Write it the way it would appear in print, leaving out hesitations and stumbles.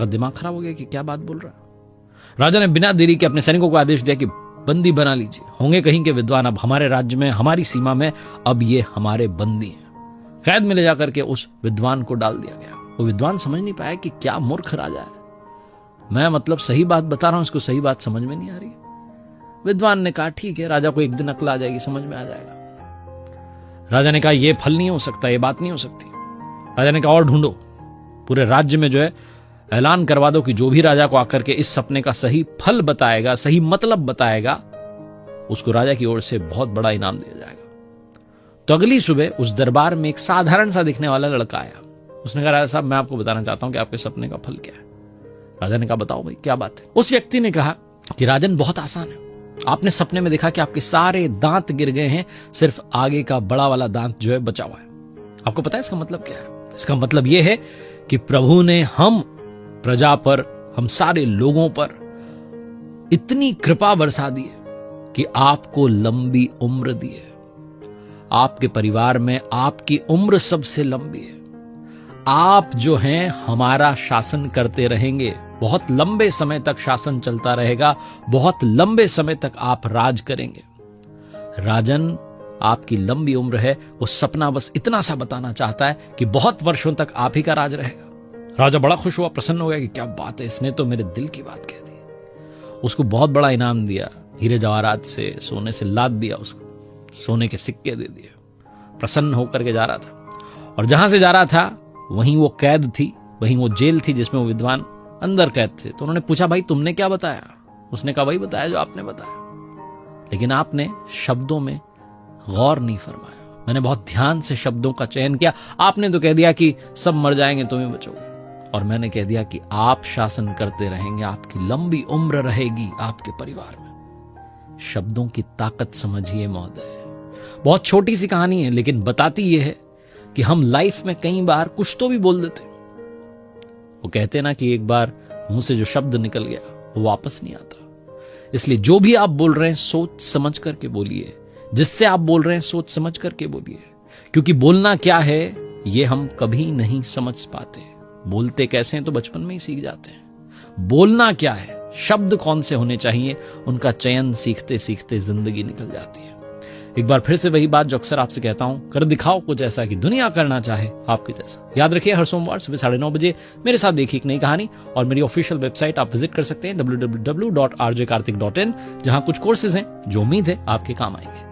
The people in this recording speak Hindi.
दिमाग खराब हो गया कि क्या बात बोल रहा है। राजा ने बिना देरी के अपने सैनिकों को आदेश दिया कि बंदी बना लीजिए, होंगे कहीं के विद्वान अब हमारे राज्य में, हमारी सीमा में, अब ये हमारे बंदी हैं। कैद में ले जाकर के उस विद्वान को डाल दिया गया। वो विद्वान समझ नहीं पाया कि क्या मूर्ख राजा है, मैं मतलब सही बात बता रहा हूं, इसको सही बात समझ में नहीं आ रही। विद्वान ने कहा ठीक है, राजा को एक दिन अक्ल आ जाएगी, समझ में आ जाएगा। राजा ने कहा यह फल नहीं हो सकता, यह बात नहीं हो सकती। राजा ने कहा और ढूंढो, पूरे राज्य में जो है ऐलान करवा दो कि जो भी राजा को आकर के इस सपने का सही फल बताएगा, सही मतलब बताएगा, उसको राजा की ओर से बहुत बड़ा इनाम दिया जाएगा। तो अगली सुबह उस दरबार में एक साधारण सा दिखने वाला लड़का आया। उसने कहा राजा साहब, मैं आपको बताना चाहता हूं कि आपके सपने का फल क्या है। राजा ने कहा बताओ भाई क्या बात है। उस व्यक्ति ने कहा कि राजन बहुत आसान है, आपने सपने में देखा कि आपके सारे दांत गिर गए हैं, सिर्फ आगे का बड़ा वाला दांत जो है बचा हुआ है। आपको पता है इसका मतलब क्या है? इसका मतलब यह है कि प्रभु ने हम प्रजा पर, हम सारे लोगों पर इतनी कृपा बरसा दी है कि आपको लंबी उम्र दी है। आपके परिवार में आपकी उम्र सबसे लंबी है। आप जो हैं हमारा शासन करते रहेंगे, बहुत लंबे समय तक शासन चलता रहेगा, बहुत लंबे समय तक आप राज करेंगे। राजन, आपकी लंबी उम्र है, वो सपना बस इतना सा बताना चाहता है कि बहुत वर्षों तक आप ही का राज रहेगा। राजा बड़ा खुश हुआ, प्रसन्न हो गया कि क्या बात है, इसने तो मेरे दिल की बात कह दी। उसको बहुत बड़ा इनाम दिया, हीरे जवाहरात से, सोने से लाद दिया, उसको सोने के सिक्के दे दिए। प्रसन्न होकर के जा रहा था, और जहां से जा रहा था वहीं वो कैद थी, वहीं वो जेल थी जिसमें वो विद्वान अंदर कैद थे। तो उन्होंने पूछा भाई तुमने क्या बताया? उसने कहा वही बताया जो आपने बताया, लेकिन आपने शब्दों में गौर नहीं फरमाया। मैंने बहुत ध्यान से शब्दों का चयन किया। आपने तो कह दिया कि सब मर जाएंगे तुम ही बचोगे, और मैंने कह दिया कि आप शासन करते रहेंगे, आपकी लंबी उम्र रहेगी आपके परिवार में। शब्दों की ताकत समझिए महोदय। बहुत छोटी सी कहानी है, लेकिन बताती यह है कि हम लाइफ में कई बार कुछ तो भी बोल देते। वो कहते ना कि एक बार मुंह से जो शब्द निकल गया वो वापस नहीं आता। इसलिए जो भी आप बोल रहे हैं सोच समझ करके बोलिए, जिससे आप बोल रहे हैं सोच समझ करके बोलिए, क्योंकि बोलना क्या है ये हम कभी नहीं समझ पाते। बोलते कैसे हैं तो बचपन में ही सीख जाते हैं। बोलना क्या है, शब्द कौन से होने चाहिए, उनका चयन सीखते सीखते जिंदगी निकल जाती है। एक बार फिर से वही बात जो अक्सर आपसे कहता हूं, कर दिखाओ कुछ ऐसा कि दुनिया करना चाहे आपके जैसा। याद रखिए, हर सोमवार सुबह 9:30 बजे मेरे साथ देखिए एक नई कहानी, और मेरी ऑफिशियल वेबसाइट आप विजिट कर सकते हैं www.rjkartik.in, जहां कुछ कोर्सेज हैं जो उम्मीद है आपके काम आएंगे।